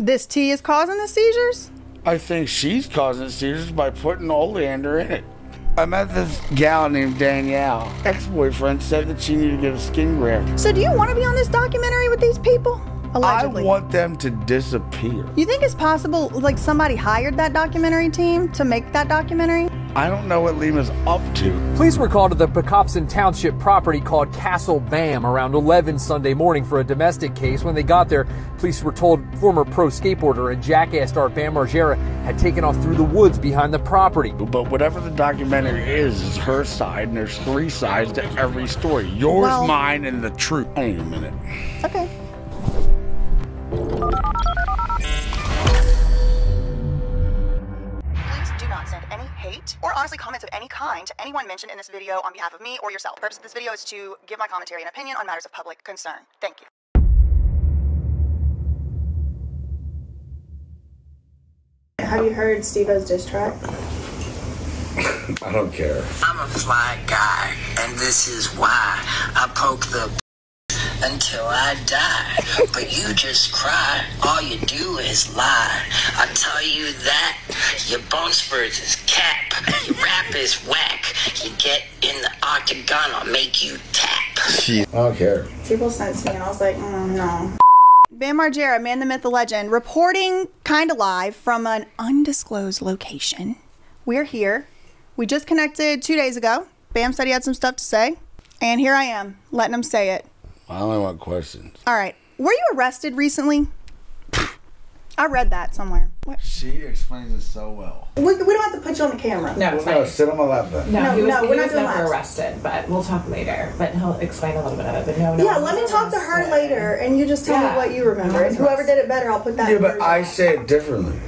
This tea is causing the seizures? I think she's causing the seizures by putting oleander in it. I met this gal named Danielle. Ex-boyfriend said that she needed to get a skin graft. So do you want to be on this documentary with these people? Allegedly. I want them to disappear. You think it's possible, like, somebody hired that documentary team to make that documentary? I don't know what Lima's up to. Police were called to the Pecopson Township property called Castle Bam around 11 Sunday morning for a domestic case. When they got there, police were told former pro skateboarder and jackass star Bam Margera had taken off through the woods behind the property. But whatever the documentary is her side, and there's 3 sides to every story. Yours, mine, and the truth. Hang on a minute. Okay. Please do not send any hate or honestly comments of any kind to anyone mentioned in this video on behalf of me or yourself. The purpose of this video is to give my commentary and opinion on matters of public concern. Thank you. Have you heard Steve-O's diss track? I don't care. I'm a fly guy, and this is why I poke the until I die. But you just cry. All you do is lie. I tell you that your bone spurs is cap. Your rap is whack. You get in the octagon, I'll make you tap. I don't care. People sent me and I was like, no. Bam Margera, man, the myth, the legend, reporting kind of live from an undisclosed location. We're here. We just connected 2 days ago. Bam said he had some stuff to say. And here I am, letting him say it. I only want questions. All right. Were you arrested recently? I read that somewhere. What? She explains it so well. We don't have to put you on the camera. No, it's No, fine. sit on my lap then. No, he was we're not doing never that. arrested, but we'll talk later. But he'll explain a little bit of it. But no, Yeah, let me talk to her later, and you just tell me what you remember. And whoever did it better, I'll put that. Yeah, but I say it differently.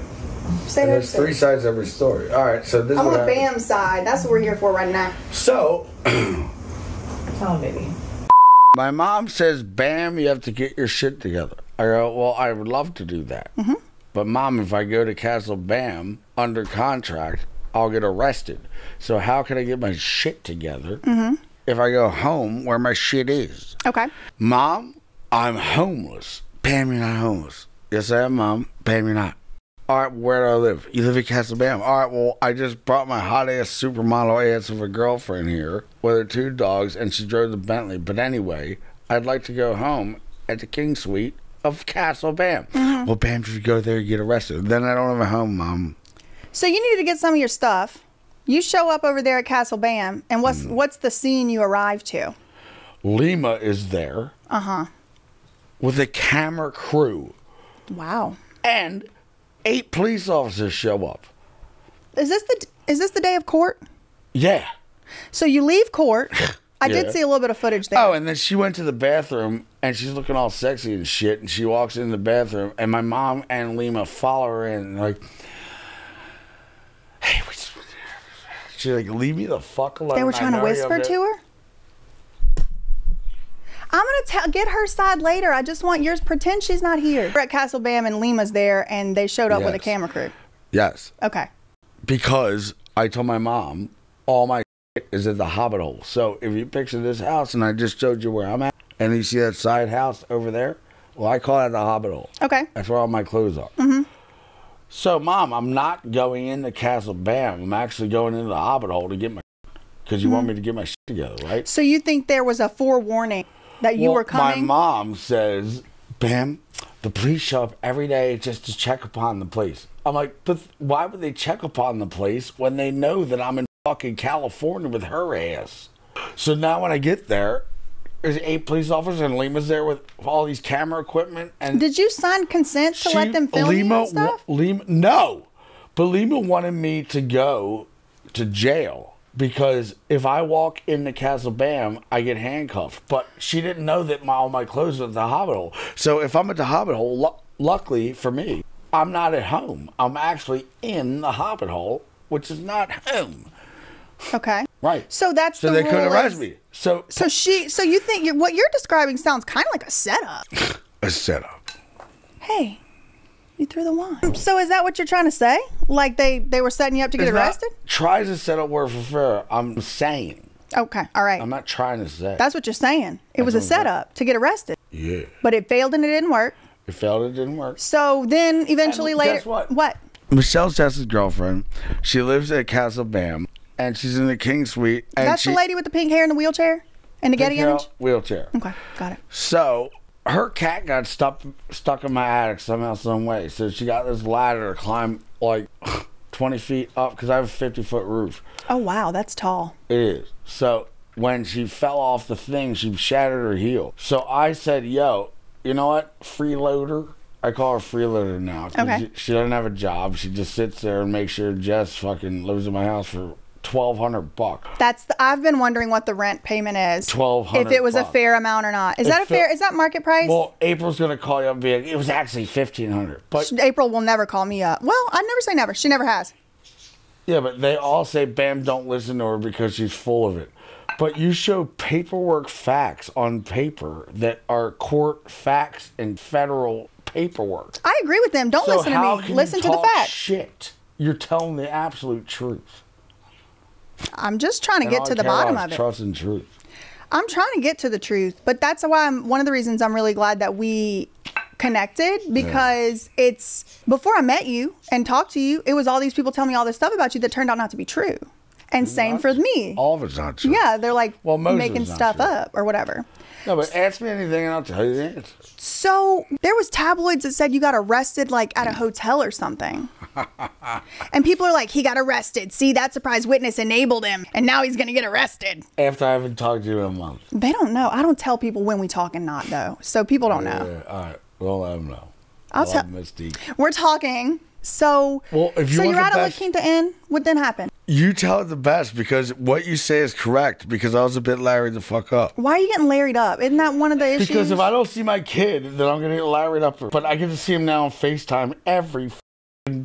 Say There's 3 sides to every story. All right, so this is I'm what on Bam's side. That's what we're here for right now. So, Tell him, baby. my mom says, Bam, you have to get your shit together. I go, well, I would love to do that. But, Mom, if I go to Castle Bam under contract, I'll get arrested. So how can I get my shit together if I go home where my shit is? Okay. Mom, I'm homeless. Bam, you're not homeless. Yes, I am, Mom. Bam, you're not. All right, where do I live? You live in Castle Bam. All right, well, I just brought my hot-ass supermodel ass of a girlfriend here with her 2 dogs, and she drove the Bentley. But anyway, I'd like to go home at the King Suite of Castle Bam. Well, Bam, if you go there, you get arrested. Then I don't have a home, Mom. So you need to get some of your stuff. You show up over there at Castle Bam, and what's the scene you arrive to? Lima is there. With a camera crew. Wow. And 8 police officers show up. Is this the day of court? Yeah. So you leave court. I Yeah. did see a little bit of footage there. Oh, and then she went to the bathroom, and she's looking all sexy and shit, and she walks in the bathroom, and my mom and Lima follow her in, and like, hey, she's like, leave me the fuck alone. They were trying to whisper to her? I'm going to get her side later. I just want yours. Pretend she's not here. We're at Castle Bam, and Lima's there, and they showed up with a camera crew. Yes. Okay. Because I told my mom, all my shit is at the Hobbit Hole. So if you picture this house, and I just showed you where I'm at, and you see that side house over there, well, I call that the Hobbit Hole. Okay. That's where all my clothes are. So, Mom, I'm not going into Castle Bam. I'm actually going into the Hobbit Hole to get my because you want me to get my shit together, right? So you think there was a forewarning that you were coming? My mom says, Bam, the police show up every day just to check upon the place. I'm like, but why would they check upon the place when they know that I'm in fucking California with her ass? So now when I get there, there's 8 police officers, and Lima's there with all these camera equipment. And did you sign consent to let them film you and stuff? No, but Lima wanted me to go to jail because if I walk into Castle Bam, I get handcuffed. But she didn't know that all my clothes were at the Hobbit Hole. So if I'm at the Hobbit Hole, luckily for me, I'm not at home. I'm actually in the Hobbit Hole, which is not home. Okay. Right. So that's the they rule couldn't arrest is- me. So you think what you're describing sounds kind of like a setup. a setup. Hey, you threw the wine. So is that what you're trying to say? Like they were setting you up to get arrested? Tries to set up word for fair. I'm saying. Okay. All right. I'm not trying to say. That's what you're saying. It was a setup to get arrested. Yeah. But it failed and it didn't work. It failed. It didn't work. So then eventually And later. guess what? What? Michelle's Jess's girlfriend. She lives at Castle Bam, and she's in the King Suite. And That's the lady with the pink hair in the wheelchair? And the Getty image? Wheelchair. Okay, got it. So her cat got stuck in my attic somehow, some way. So she got this ladder to climb like 20 feet up because I have a 50-foot roof. Oh, wow, that's tall. It is. So when she fell off the thing, she shattered her heel. So I said, yo, you know what? Freeloader. I call her freeloader now. Okay. She doesn't have a job. She just sits there and makes sure Jess fucking lives in my house for $1,200. I've been wondering what the rent payment is. $1,200. If it was a fair amount or not. Is that market price? Well, April's gonna call you up and be like, it was actually $1,500. But April will never call me up. Well, I never say never. She never has. yeah, but they all say, Bam, don't listen to her because she's full of it. But you show paperwork facts on paper that are court facts and federal paperwork. I agree with them. Don't listen to me. Listen to the facts. Shit. You're telling the absolute truth. I'm just trying to get to the bottom of it. Trust and truth. I'm trying to get to the truth, but that's why one of the reasons I'm really glad that we connected, because it's before I met you and talked to you, it was all these people telling me all this stuff about you that turned out not to be true. And same for me. All of it's not true. Yeah, they're like most making of it's not stuff true. up or whatever. No, but ask me anything and I'll tell you the answer. So there was tabloids that said you got arrested like at a hotel or something. And people are like, he got arrested. See, that surprise witness enabled him. And now he's going to get arrested. After I haven't talked to you in a month. They don't know. I don't tell people when we talk and not, though. So people don't know. Yeah, all right. Well, let them know. I'll tell. We're talking. So, well, if you so want you're at a La best, Quinta Inn. What then happened? You tell it the best because what you say is correct. Because I was a bit Larry the fuck up. Why are you getting larried up? Isn't that one of the issues? Because if I don't see my kid, then I'm gonna get Larried up. But I get to see him now on FaceTime every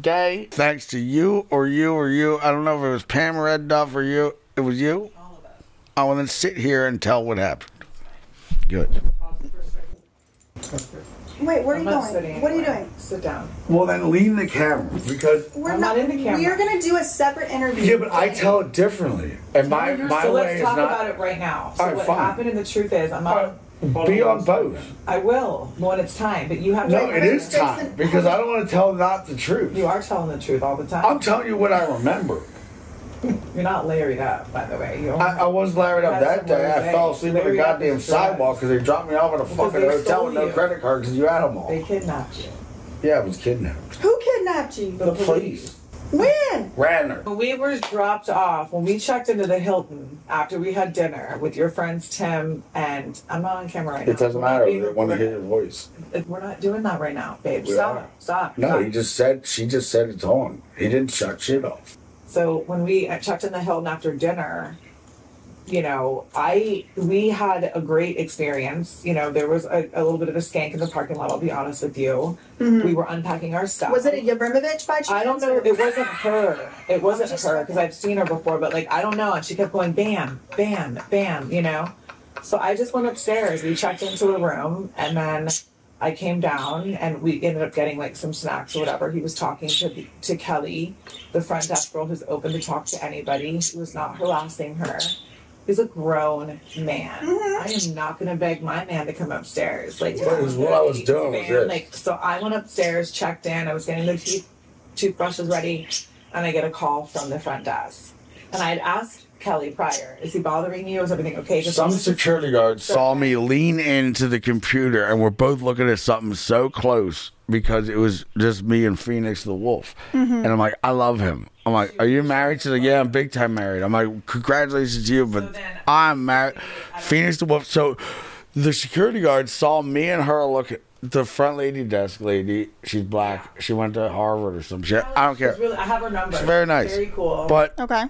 day. Thanks to you or you or you. I don't know if it was Pam Red Duff or you. It was you. All of us. I want to sit here and tell what happened. Good. Wait, where are you going? Sitting What are you anywhere. doing? Sit down. Well, then lean the camera because. I'm not in the camera. We are going to do a separate interview. Yeah, but I tell it differently, and my So way let's is talk not. about it right now. So All right, what fine. happened and the truth is, I'm not. Be on both. I will when it's time, but you have to. No, it is time because I don't want to tell not the truth. You are telling the truth all the time. I'm telling you what I remember. You're not larried up, by the way. I was Larried up that day. I fell asleep on the Larried up goddamn is sidewalk because they dropped me off at a Because fucking they hotel stole with no you. credit card because you had them all. They kidnapped you. Yeah, I was kidnapped. Who kidnapped you? The police. When? Radner. When we were dropped off, when we checked into the Hilton after we had dinner with your friends Tim and I'm not on camera right now. It doesn't matter. They want to hear your voice. We're not doing that right now, babe. We Stop. are. Stop. No, Stop. she just said it's on. He didn't shut shit off. So when we checked in the Hilton after dinner, you know, we had a great experience. You know, there was a little bit of a skank in the parking lot, I'll be honest with you. Mm-hmm. We were unpacking our stuff. Was it a Yevrimovich by chance? I don't know. It wasn't her. It wasn't her because I've seen her before, but like, I don't know. And she kept going, bam, bam, bam, you know? So I just went upstairs. We checked into a room and then I came down and we ended up getting like some snacks or whatever. He was talking to Kelly, the front desk girl who's open to talk to anybody. He was not harassing her. He's a grown man. Mm-hmm. I am not going to beg my man to come upstairs. Like, That was what I was doing with this. Like, so I went upstairs, checked in. I was getting the toothbrushes ready, and I get a call from the front desk. And I had asked Kelly prior, is he bothering you? Is everything okay? Some security guards saw me lean into the computer and we're both looking at something so close because it was just me and Phoenix the Wolf. Mm-hmm. And I'm like, I love him. I'm like, are you married? She's like, yeah, I'm big time married. I'm like, congratulations to you, but I'm married. Phoenix the Wolf. So the security guards saw me and her look at the front desk lady. She's black. She went to Harvard or some shit. I don't care. Really, I have her number. She's very nice. Very cool. But Okay.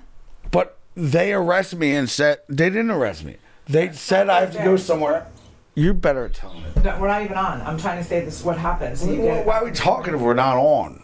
But they arrested me and said they didn't arrest me. They said I have to go somewhere. You better tell me. No, we're not even on. I'm trying to say this is what happens. So Why are we talking if we're not on?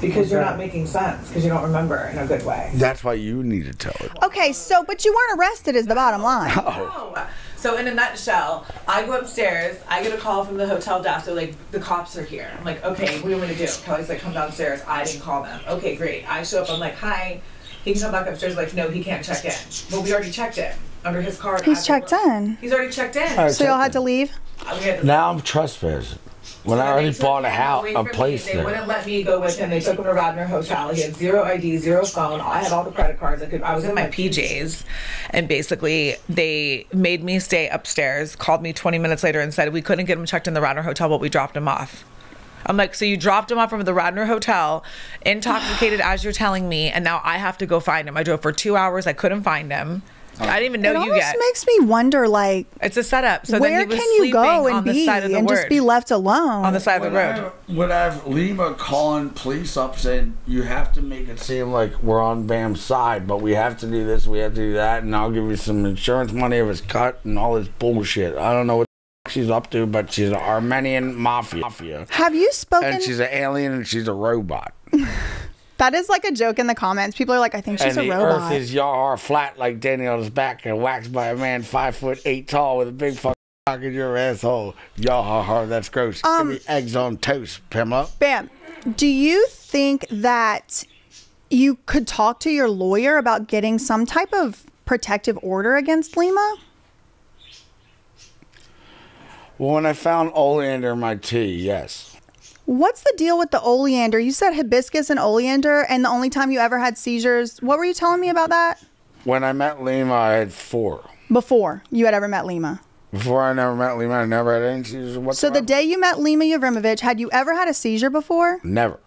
Because you're not making sense. Because you don't remember in a good way. That's why you need to tell it. Okay, so, but you weren't arrested is the bottom line. No. So in a nutshell, I go upstairs, I get a call from the hotel desk, they're like, the cops are here. I'm like, okay, what do you want me to do? Kelly's like, come downstairs. I didn't call them. Okay, great. I show up, I'm like, hi. He can come back upstairs, like, no, he can't check in. Well, we already checked in under his card. He's checked in. He's already checked in. Right, So y'all had to leave? We had to Now I'm trespassing. When I already bought a house, Wait a for me. place They there. wouldn't let me go with him. They took him to Radnor Hotel. He had zero ID, zero phone. I had all the credit cards. I was in my PJs, and basically they made me stay upstairs. Called me 20 minutes later and said we couldn't get him checked in the Radnor Hotel, but we dropped him off. I'm like, so you dropped him off from the Radnor Hotel, intoxicated as you're telling me, and now I have to go find him. I drove for 2 hours. I couldn't find him. I didn't even know you yet. It almost makes me wonder, like, it's a setup. So where then he was can you go and be and just be left alone on the side of the road? Would I have Lima calling police up saying, you have to make it seem like we're on Bam's side, but we have to do this, we have to do that, and I'll give you some insurance money if it's cut and all this bullshit. I don't know what she's up to, but she's an Armenian mafia. Have you spoken? And she's an alien and she's a robot. That is like a joke in the comments. People are like, I think she's a robot. And the earth is yar flat like Daniel's back and waxed by a man 5'8" tall with a big fucking cock in your asshole. Yar, that's gross. Give me eggs on toast, Pamela. Bam, do you think that you could talk to your lawyer about getting some type of protective order against Lima? Well, when I found oleander in my tea, yes. What's the deal with the oleander? You said hibiscus and oleander, and the only time you ever had seizures. What were you telling me about that? When I met Lima, I had 4. Before you had ever met Lima? Before I never met Lima, I never had any seizures whatsoever. So the day you met Lima Yevrimovich, had you ever had a seizure before? Never.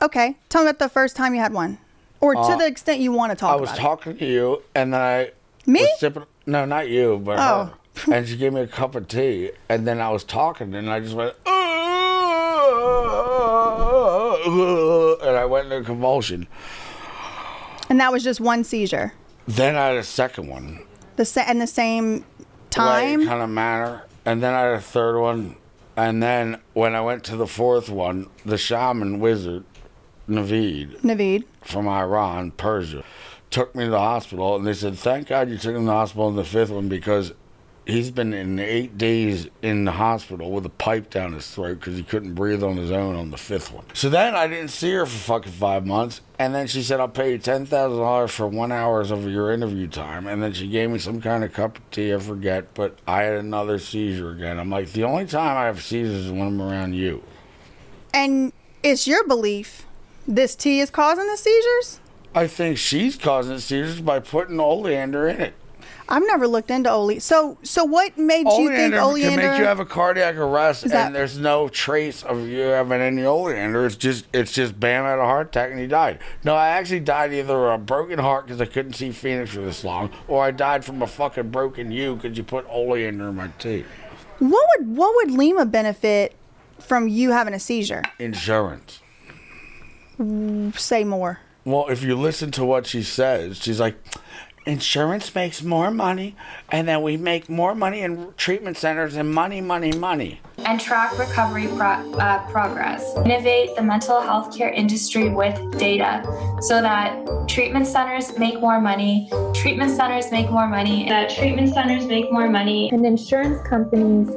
Okay. Tell me about the first time you had one. Or to the extent you want to talk about it. I was talking to you, and then I Me? was sipping... No, not you, but her. And she gave me a cup of tea, and then I was talking, and I just went... and I went into a convulsion. And that was just one seizure? Then I had a second one. In the same time? Like, kind of manner. And then I had a third one. And then when I went to the fourth one, the shaman wizard, Naveed. From Iran, Persia, took me to the hospital. And they said, thank God you took him to the hospital in the 5th one, because he's been in 8 days in the hospital with a pipe down his throat because he couldn't breathe on his own on the 5th one. So then I didn't see her for fucking 5 months. And then she said, I'll pay you $10,000 for 1 hour of your interview time. And then she gave me some kind of cup of tea, I forget. But I had another seizure again. I'm like, the only time I have seizures is when I'm around you. And it's your belief this tea is causing the seizures? I think she's causing the seizures by putting oleander in it. I've never looked into oleander. So what made you think oleander can make you have a cardiac arrest, and there's no trace of you having any oleander. It's just Bam had a heart attack and he died. No, I actually died either of a broken heart because I couldn't see Phoenix for this long, or I died from a fucking broken U because you put oleander in my tea. What would Lima benefit from you having a seizure? Insurance. Say more. Well, if you listen to what she says, she's like, insurance makes more money, and then we make more money in treatment centers, and money. And track recovery progress. Innovate the mental health care industry with data so that treatment centers make more money, that treatment centers make more money, and insurance companies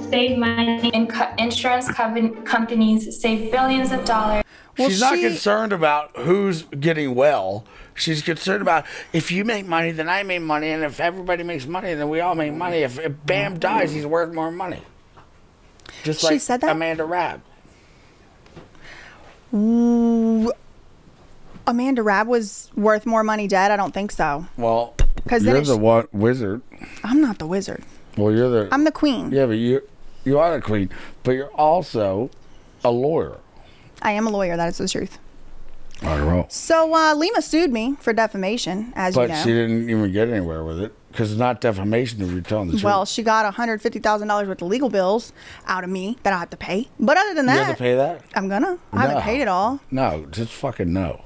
save money, and insurance companies save billions of dollars. Well, she's not concerned about who's getting well. She's concerned about, if you make money, then I make money, and if everybody makes money, then we all make money. If Bam dies, he's worth more money. Just like said that? Amanda Rabb. Amanda Rabb was worth more money dead? I don't think so. Well, you're the wizard. I'm not the wizard. Well, I'm the queen. Yeah, but you are the queen. But you're also a lawyer. I am a lawyer. That is the truth. I don't know. So Lima sued me for defamation, as you know. But she didn't even get anywhere with it, because it's not defamation if you're telling the truth. Well, she got $150,000 worth of legal bills out of me that I have to pay. But other than that, you have to pay that? I'm gonna. I haven't paid it all. No, just fucking no.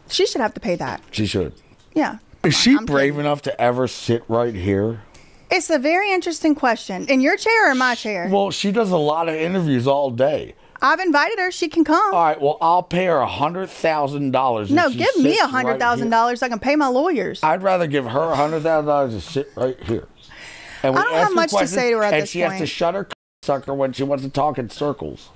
She should have to pay that. She should. Yeah. Is she brave enough to ever sit right here? It's a very interesting question. In your chair or in my chair? Well, she does a lot of interviews all day. I've invited her. She can come. All right. Well, I'll pay her $100,000. No, give me $100,000 so I can pay my lawyers. I'd rather give her $100,000 to sit right here. And I don't have much to say to her at this point. And she has to shut her sucker when she wants to talk in circles.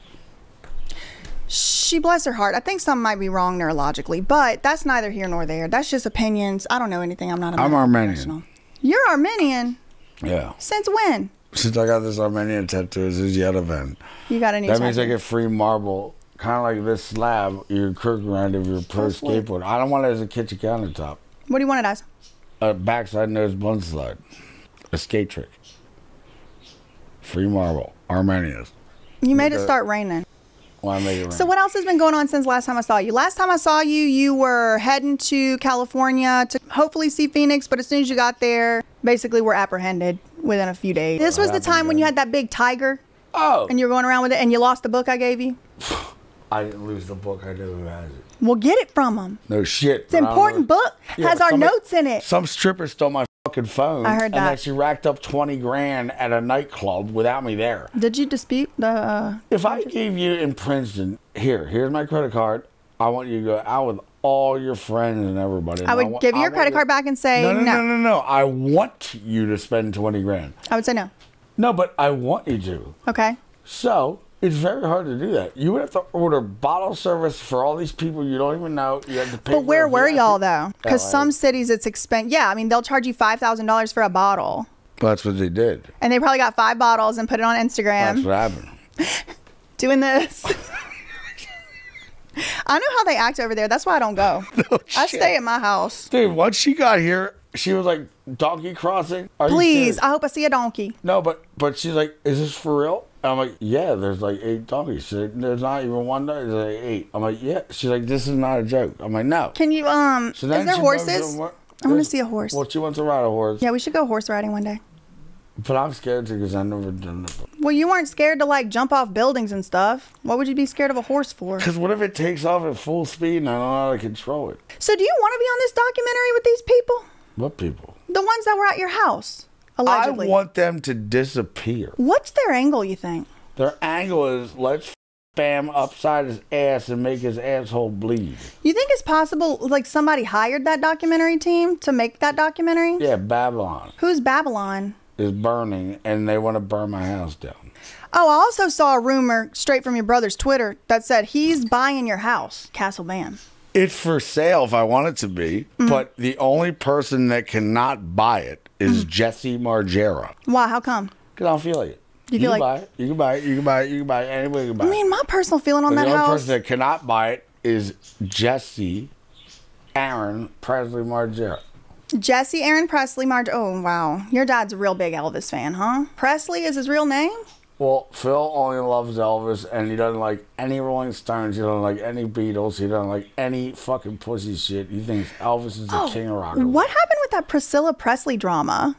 She, bless her heart. I think something might be wrong neurologically, but that's neither here nor there. That's just opinions. I don't know anything. I'm not a medical Armenian. professional. You're Armenian? Yeah. Since when? Since I got this Armenian tattoo, this is yet event. You got a new That tattoo. means I get free marble, kind of like this slab you crook around if you're a pro skateboard. I don't want it as a kitchen countertop. What do you want it as? A backside nose bun slide. A skate trick. Free marble. Armenians. You made it start raining. Why make it rain? So what else has been going on since last time I saw you? Last time I saw you, you were heading to California to hopefully see Phoenix, but as soon as you got there, basically were apprehended within a few days. This was the time when you had that big tiger. Oh. And you were going around with it and you lost the book I gave you? I didn't lose the book. I never had it. Well, get it from him. No shit. It's an important book. Yeah, has our notes in it. Some stripper stole my fucking phone. I heard and that. then she racked up 20 grand at a nightclub without me there. Did you dispute the... If I gave you in Princeton, here's my credit card. I want you to go out with all your friends and everybody. I would give you your credit card back and say no. No. I want you to spend 20 grand. I would say no. No, but I want you to. Okay. So, it's very hard to do that. You would have to order bottle service for all these people you don't even know. You have to pay. But where were y'all though? Because LA. some cities it's expensive. Yeah, I mean they'll charge you $5,000 for a bottle. Well, that's what they did. And they probably got 5 bottles and put it on Instagram. That's what happened. Doing this. I know how they act over there. That's why I don't go. No I shit. stay at my house. Dude, once she got here, she was like, donkey crossing? Are you Please, serious? I hope I see a donkey. No, but she's like, is this for real? And I'm like, yeah, there's like 8 donkeys. She's like, there's not even one donkey, there's like 8. I'm like, yeah. She's like, this is not a joke. I'm like, no. Can you, So is then there she horses? goes, I want to see a horse. Well, she wants to ride a horse. Yeah, we should go horse riding one day. But I'm scared to because I've never done it. Well, you weren't scared to like jump off buildings and stuff. What would you be scared of a horse for? Because what if it takes off at full speed and I don't know how to control it? So do you want to be on this documentary with these people? What people? The ones that were at your house, allegedly. I want them to disappear. What's their angle, you think? Their angle is let's Bam upside his ass and make his asshole bleed. You think it's possible, like somebody hired that documentary team to make that documentary? Yeah, Babylon Who's Babylon? is burning and they want to burn my house down. Oh, I also saw a rumor straight from your brother's Twitter that said he's buying your house, Castle Bam. It's for sale if I want it to be, but the only person that cannot buy it is Jesse Margera. Why? How come? Because I don't feel like it. You feel like buy it. You can buy it. You can buy it. You can buy it. Anybody can buy it. I mean, my personal feeling on But that the only house. person that cannot buy it is Jesse Aaron Presley Margera. Jesse Aaron Presley Oh, wow. Your dad's a real big Elvis fan, huh? Presley is his real name? Well, Phil only loves Elvis, and he doesn't like any Rolling Stones. He doesn't like any Beatles. He doesn't like any fucking pussy shit. He thinks Elvis is the king of rock and roll. What happened with that Priscilla Presley drama?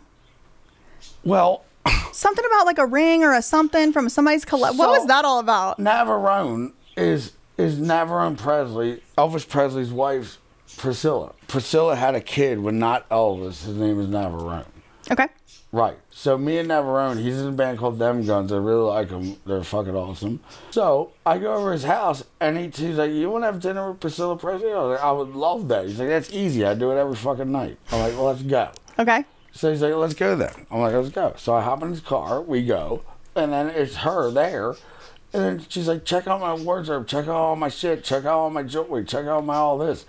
Well, Something about like a ring or a something from somebody's collection. What So- was that all about? Navarone is Navarone Presley, Elvis Presley's wife, Priscilla. Priscilla had a kid with not Elvis. His name is Navarone. Okay. Right. So me and Navarone, he's in a band called Them Guns. I really like them. They're fucking awesome. So I go over his house, and he's like, you want to have dinner with Priscilla Presley? I was like, I would love that. He's like, that's easy. I do it every fucking night. I'm like, well, let's go. Okay. So he's like, let's go then. I'm like, let's go. So I hop in his car. We go. And then it's her there. And then she's like, check out my wardrobe. Check out all my shit. Check out all my jewelry. Check out my all this.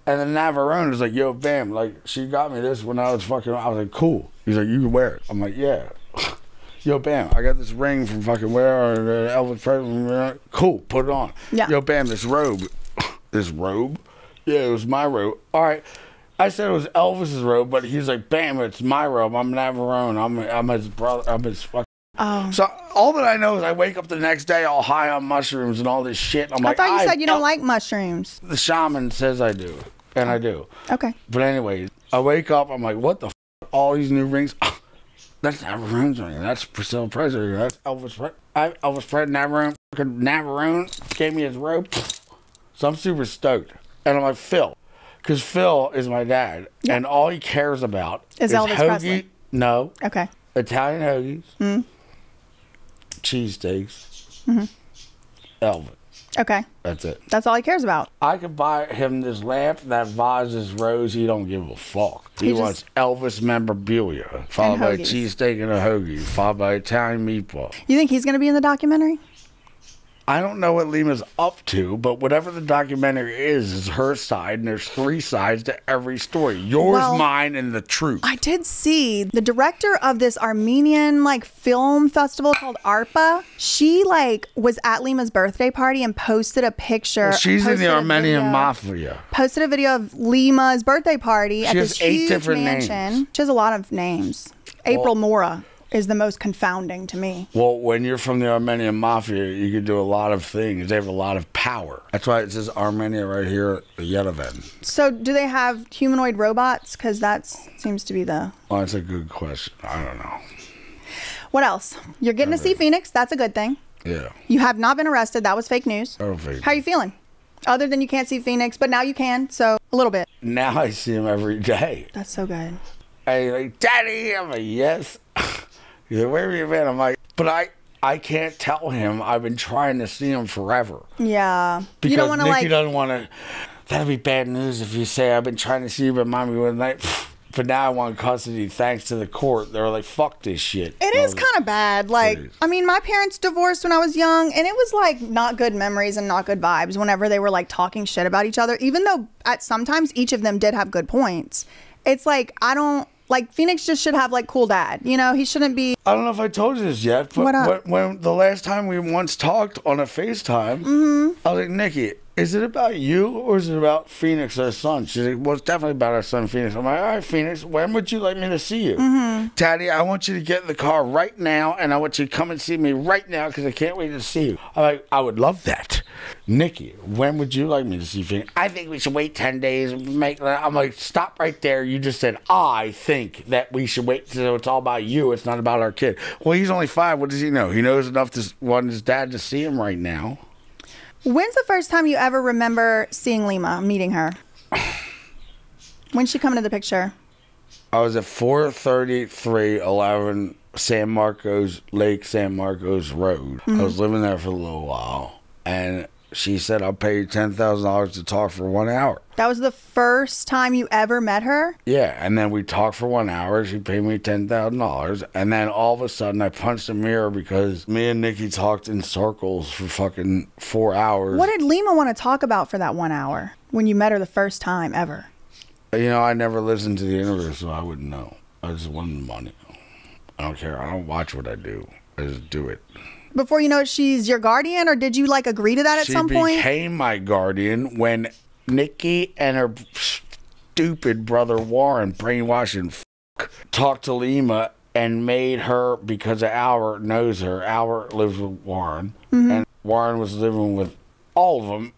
And then Navarone was like, yo, Bam, like, she got me this when I was fucking, I was like, cool. He's like, you can wear it. I'm like, yeah. Yo, Bam, I got this ring from fucking where, Elvis Presley. Cool, put it on. Yeah. Yo, Bam, this robe. This robe? Yeah, it was my robe. All right. I said it was Elvis's robe, but he's like, Bam, it's my robe. I'm Navarone. I'm his brother. I'm his fucking. Oh. So all that I know is I wake up the next day all high on mushrooms and all this shit. I'm I like, thought you said you don't like mushrooms. The shaman says I do, and I do. Okay. But anyway, I wake up. I'm like, what the f***? All these new rings. That's Navarone's ring. That's Priscilla Presley. That's Elvis Presley. Elvis Presley, Navarone. Fucking Navarone gave me his robe. So I'm super stoked. And I'm like, Phil. Because Phil is my dad. Yep. And all he cares about Is Elvis hoagie. Presley. No. Okay. Italian hoagies. Cheesesteaks. Elvis. Okay. That's it. That's all he cares about. I could buy him this lamp, that vase, this rose. He don't give a fuck. He just- wants Elvis memorabilia, followed by a hoagies. cheesesteak and a hoagie, followed by Italian meatball. You think he's going to be in the documentary? I don't know what Lima's up to, but whatever the documentary is her side, and there's 3 sides to every story. Yours, mine, and the truth. I did see the director of this Armenian like film festival called ARPA. She like was at Lima's birthday party and posted a picture. Well, she's in the Armenian mafia. Posted a video of Lima's birthday party at this huge 8 different mansion. names. She has a lot of names. April Mora is the most confounding to me. Well, when you're from the Armenian mafia, you can do a lot of things. They have a lot of power. That's why it says Armenia right here at the Yerevan. So do they have humanoid robots? Because that seems to be the... Well, that's a good question. I don't know. What else? You're getting to see Phoenix. That's a good thing. Yeah. You have not been arrested. That was fake news. Oh, fake. How are you feeling? Other than you can't see Phoenix, but now you can, so a little bit. Now I see him every day. That's so good. Hey, like, Daddy, I'm like, yes. He's like, where have you been? I'm like, but I can't tell him. I've been trying to see him forever. Yeah. Because you don't want to Nikki like... doesn't want to... That'd be bad news if you say, I've been trying to see you, but mommy one night... But now I want custody thanks to the court. They were like, fuck this shit. It is kind of bad. Like, I mean, my parents divorced when I was young, and it was like not good memories and not good vibes whenever they were like talking shit about each other, even though at sometimes each of them did have good points. It's like, I don't... Like, Phoenix just should have, like, cool dad. You know, he shouldn't be... I don't know if I told you this yet, but when the last time we once talked on a FaceTime, I was like, Nikki, is it about you or is it about Phoenix, our son? She's like, well, it's definitely about our son, Phoenix. I'm like, all right, Phoenix, when would you like me to see you? Daddy, I want you to get in the car right now, and I want you to come and see me right now because I can't wait to see you. I'm like, I would love that. Nikki, when would you like me to see Phoenix? I think we should wait 10 days. I'm like, stop right there. You just said, I think that we should wait. So it's all about you. It's not about our kid. Well, he's only 5. What does he know? He knows enough to want his dad to see him right now. When's the first time you ever remember seeing Lima, meeting her? When's she come into the picture? I was at 43311 San Marcos, Lake San Marcos Road. I was living there for a little while. And she said, I'll pay you $10,000 to talk for 1 hour. That was the first time you ever met her? Yeah, and then we talked for 1 hour. She paid me $10,000. And then all of a sudden, I punched a mirror because me and Nikki talked in circles for fucking 4 hours. What did Lima want to talk about for that 1 hour when you met her the first time ever? You know, I never listened to the interview, so I wouldn't know. I just wanted the money. I don't care. I don't watch what I do. I just do it. Before you know it, she's your guardian, or did you like agree to that at some point? She became my guardian when Nikki and her stupid brother Warren, brainwashing talked to Lima and made her, because Albert knows her. Albert lives with Warren, and Warren was living with all of them.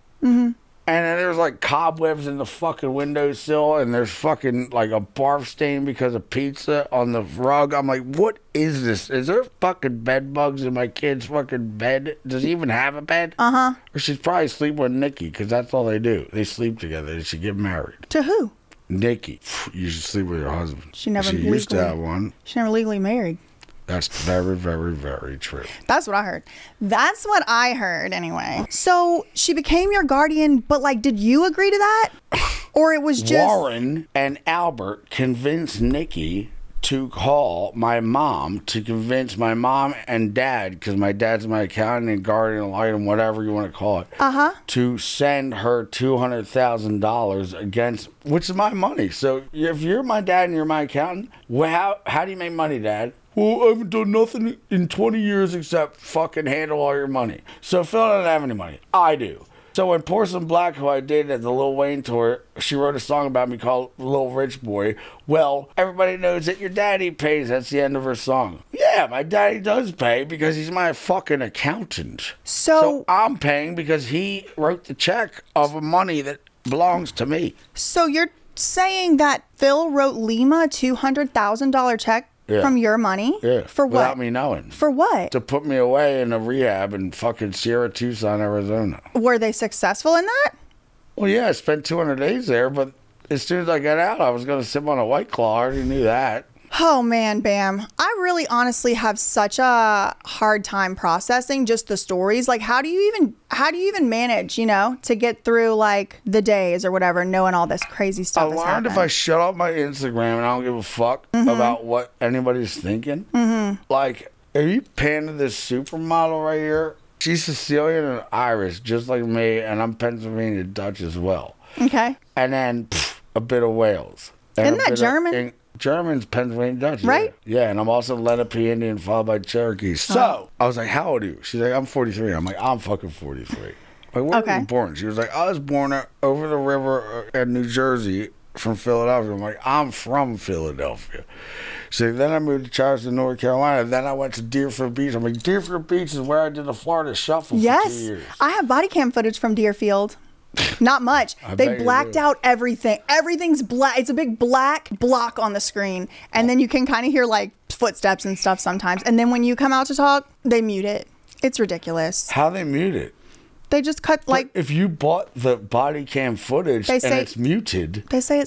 And then there's like cobwebs in the fucking windowsill, and there's fucking like a barf stain because of pizza on the rug. I'm like, what is this? Is there fucking bed bugs in my kid's fucking bed? Does he even have a bed? Or she's probably sleeping with Nikki, because that's all they do. They sleep together. They should get married. To who? Nikki. You should sleep with your husband. She used to have one. She never legally married. That's very, very, very true. That's what I heard. That's what I heard anyway. So she became your guardian, but like, did you agree to that? Or it was just... Warren and Albert convinced Nikki to call my mom to convince my mom and dad, because my dad's my accountant and guardian item, whatever you want to call it, to send her $200,000 against, which is my money. So if you're my dad and you're my accountant, well, how do you make money, Dad? Well, I haven't done nothing in 20 years except fucking handle all your money. So Phil doesn't have any money. I do. So when Porcelain Black, who I dated at the Lil Wayne tour, she wrote a song about me called Lil Rich Boy. Well, everybody knows that your daddy pays. That's the end of her song. Yeah, my daddy does pay because he's my fucking accountant. So I'm paying because he wrote the check of money that belongs to me. So you're saying that Phil wrote Lima a $200,000 check from your money? Yeah. For what? Without me knowing. For what? To put me away in a rehab in fucking Sierra Tucson, Arizona. Were they successful in that? Well, yeah, I spent 200 days there, but as soon as I got out, I was going to sip on a White Claw. I already knew that. Oh man, Bam. I really honestly have such a hard time processing just the stories. Like, how do you even manage, you know, to get through like the days or whatever, knowing all this crazy stuff? I learned if I shut off my Instagram and I don't give a fuck about what anybody's thinking. Like, are you panning this supermodel right here? She's Sicilian and Irish, just like me, and I'm Pennsylvania Dutch as well. Okay. And then a bit of Wales. And Isn't that German? German's Pennsylvania Dutch. Right? Yeah, and I'm also Lenape Indian followed by Cherokee. So, I was like, how old are you? She's like, I'm 43. I'm like, I'm fucking 43. Like, where were you born? She was like, I was born over the river in New Jersey from Philadelphia. I'm like, I'm from Philadelphia. So then I moved to Charleston, North Carolina. Then I went to Deerfield Beach. I'm like, Deerfield Beach is where I did the Florida Shuffle for 2 years. I have body cam footage from Deerfield. Not much. They blacked out everything. Everything's black. It's a big black block on the screen. And then you can kind of hear like footsteps and stuff sometimes. And then when you come out to talk, they mute it. It's ridiculous. How they mute it? They just cut like. But if you bought the body cam footage and it's muted, they say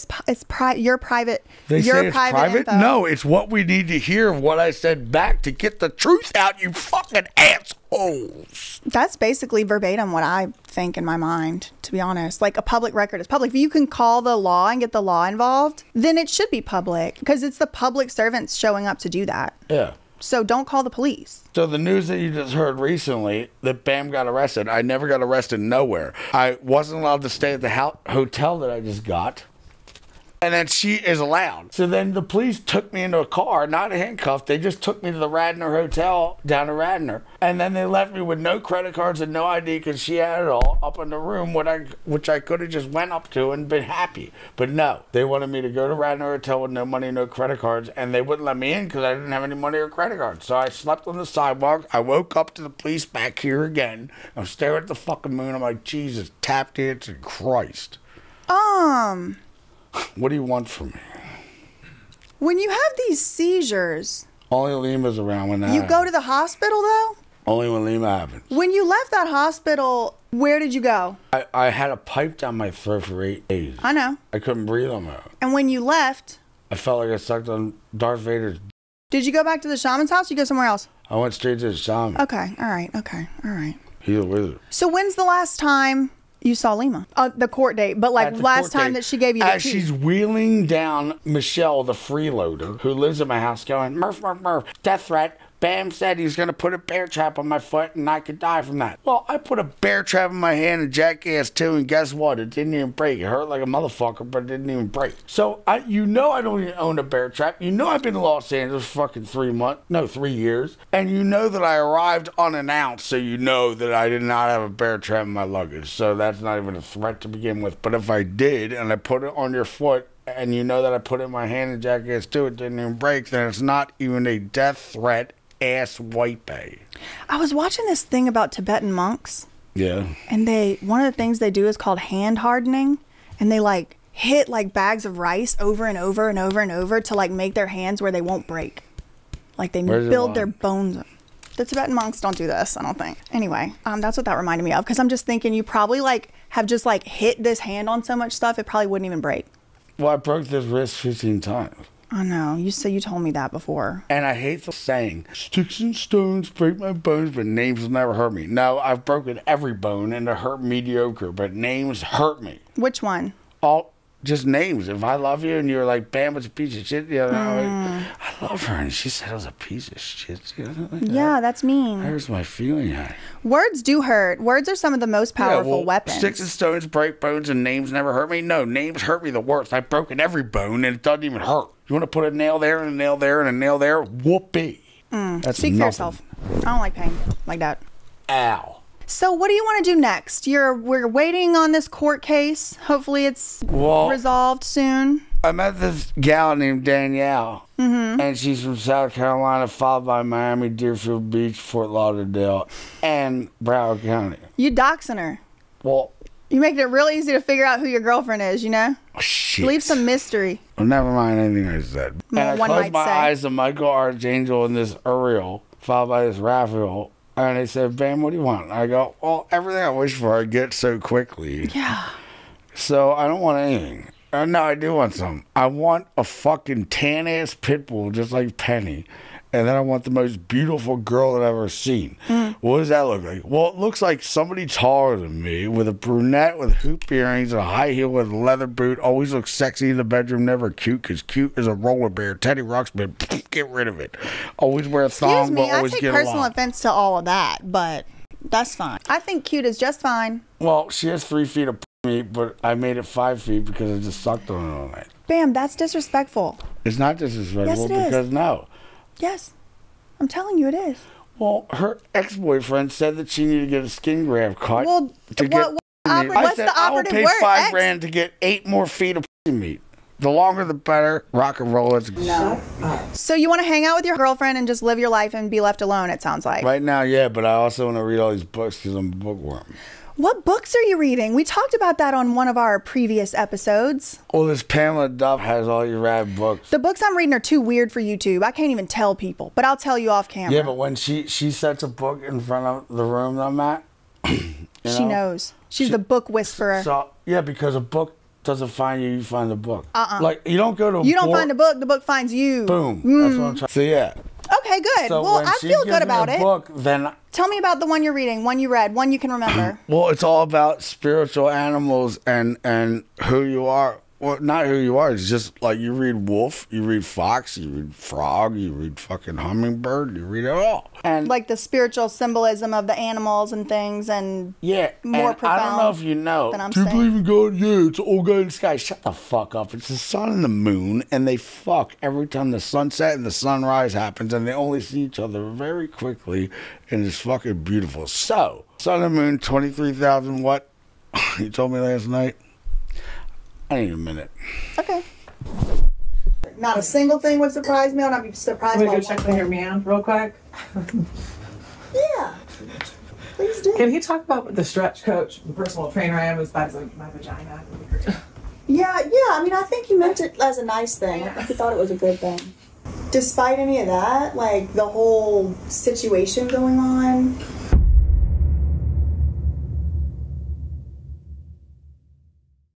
your private. They say it's private. Info. No, it's what we need to hear of what I said back to get the truth out. You fucking assholes. That's basically verbatim what I think in my mind. To be honest, like a public record is public. If you can call the law and get the law involved, then it should be public because it's the public servants showing up to do that. Yeah. So don't call the police. So the news that you just heard recently that Bam got arrested, I never got arrested nowhere. I wasn't allowed to stay at the hotel that I just got. And then she is allowed. So then the police took me into a car, not handcuffed. They just took me to the Radnor Hotel down to Radnor. And then they left me with no credit cards and no ID because she had it all up in the room, which I could have just went up to and been happy. But no, they wanted me to go to Radnor Hotel with no money, no credit cards. And they wouldn't let me in because I didn't have any money or credit cards. So I slept on the sidewalk. I woke up to the police back here again. I'm staring at the fucking moon. I'm like, Jesus, tap dancing Christ. What do you want from me? When you have these seizures, only Lima's around when that you happens. go to the hospital though? Only when Lima happens. When you left that hospital, where did you go? I had a pipe down my throat for 8 days. I know. I couldn't breathe on my own. And when you left, I felt like I sucked on Darth Vader's. Did you go back to the shaman's house or you go somewhere else? I went straight to the shaman. Okay, all right. He's a wizard. So when's the last time you saw Lima? The court date, but like last time that she gave you the as key. She's wheeling down Michelle, the freeloader, who lives in my house, going, Murph, Murph, Murph, death threat. Bam said he's going to put a bear trap on my foot and I could die from that. Well, I put a bear trap in my hand and jackass too, and guess what? It didn't even break. It hurt like a motherfucker, but it didn't even break. So, I don't even own a bear trap. You know I've been in Los Angeles for fucking 3 years. And you know that I arrived unannounced, so you know that I did not have a bear trap in my luggage. So that's not even a threat to begin with. But if I did, and I put it on your foot, and you know that I put it in my hand and jackass too, it didn't even break, then it's not even a death threat. Ass white bay. I was watching this thing about Tibetan monks. Yeah. And one of the things they do is called hand hardening. And they like hit like bags of rice over and over and over and over to like make their hands where they won't break. Like they build their bones. The Tibetan monks don't do this, I don't think. Anyway, that's what that reminded me of. Because I'm just thinking you probably like have just like hit this hand on so much stuff, it probably wouldn't even break. Well, I broke this wrist 15 times. I know. You told me that before. And I hate the saying, sticks and stones break my bones, but names will never hurt me. No, I've broken every bone and it hurt mediocre, but names hurt me. Which one? Just names. If I love you and you're like, Bam, it's a piece of shit. I love her. And she said it was a piece of shit. Yeah, that's mean. There's my feeling at it. Words do hurt. Words are some of the most powerful weapons. Sticks and stones break bones and names never hurt me. No, names hurt me the worst. I've broken every bone and it doesn't even hurt. You want to put a nail there and a nail there and a nail there? Whoopee. That's Speak for yourself. I don't like pain like that. Ow. So what do you want to do next? We're waiting on this court case. Hopefully it's resolved soon. I met this gal named Danielle, and she's from South Carolina, followed by Miami, Deerfield Beach, Fort Lauderdale, and Broward County. You doxing her. Well, you make it real easy to figure out who your girlfriend is, you know? Shit. Leave some mystery. Well, never mind anything I said. Well, and I closed my eyes to Michael Archangel and this Uriel, followed by this Raphael. And they said, Bam, what do you want? I go, well, everything I wish for I get so quickly. Yeah. So I don't want anything. No, I do want some. I want a fucking tan-ass pit bull just like Penny. And then I want the most beautiful girl that I've ever seen. What does that look like? Well, it looks like somebody taller than me with a brunette with hoop earrings and a high heel with a leather boot. Always looks sexy in the bedroom, never cute, because cute is a roller bear. Teddy Ruxpin, get rid of it. Always wear a thong, but always get along. I take personal offense to all of that, but That's fine. I think cute is just fine. Well, she has 3 feet of meat, but I made it 5 feet because I just sucked on it all night. Bam, that's disrespectful. It's not disrespectful. Yes, it is. Because no. Yes. I'm telling you it is. Well, her ex-boyfriend said that she needed to get a skin graft cut. Well, to what's the operative I will pay word? $5 grand to get 8 more feet of meat. The longer the better. Rock and roll. No. So you want to hang out with your girlfriend and just live your life and be left alone, it sounds like. Right now, yeah, but I also want to read all these books because I'm a bookworm. What books are you reading? We talked about that on one of our previous episodes. Well, this Pamela Duff has all your rad books. The books I'm reading are too weird for YouTube. I can't even tell people, but I'll tell you off camera. Yeah, but when she sets a book in front of the room I'm at, she knows. She's the book whisperer. So, yeah, because a book doesn't find you, you find the book. Like, you don't go to You don't find a book, the book finds you. Boom. That's what I'm trying. So, yeah. Okay, good. So well, I feel good about it. Book, then tell me about the one you're reading, one you read, one you can remember. Well, it's all about spiritual animals and who you are. Well, not who you are. It's just like you read wolf, you read fox, you read frog, you read fucking hummingbird, you read it all. And like the spiritual symbolism of the animals and things, and more and profound. I don't know if you know. Do you believe in God? Yeah, it's all God in the sky. Shut the fuck up. It's the sun and the moon, and they fuck every time the sunset and the sunrise happens, and they only see each other very quickly, and it's fucking beautiful. So, sun and moon, 23,000 what? You told me last night. I need a minute. Okay. Not a single thing would surprise me. I'll not be surprised. I'm gonna go check the hair man real quick. Yeah. Please do. Can he talk about the stretch coach, the personal trainer I am, who's by my vagina? Yeah. I mean, I think he meant it as a nice thing. I think he thought it was a good thing. Despite any of that, like the whole situation going on,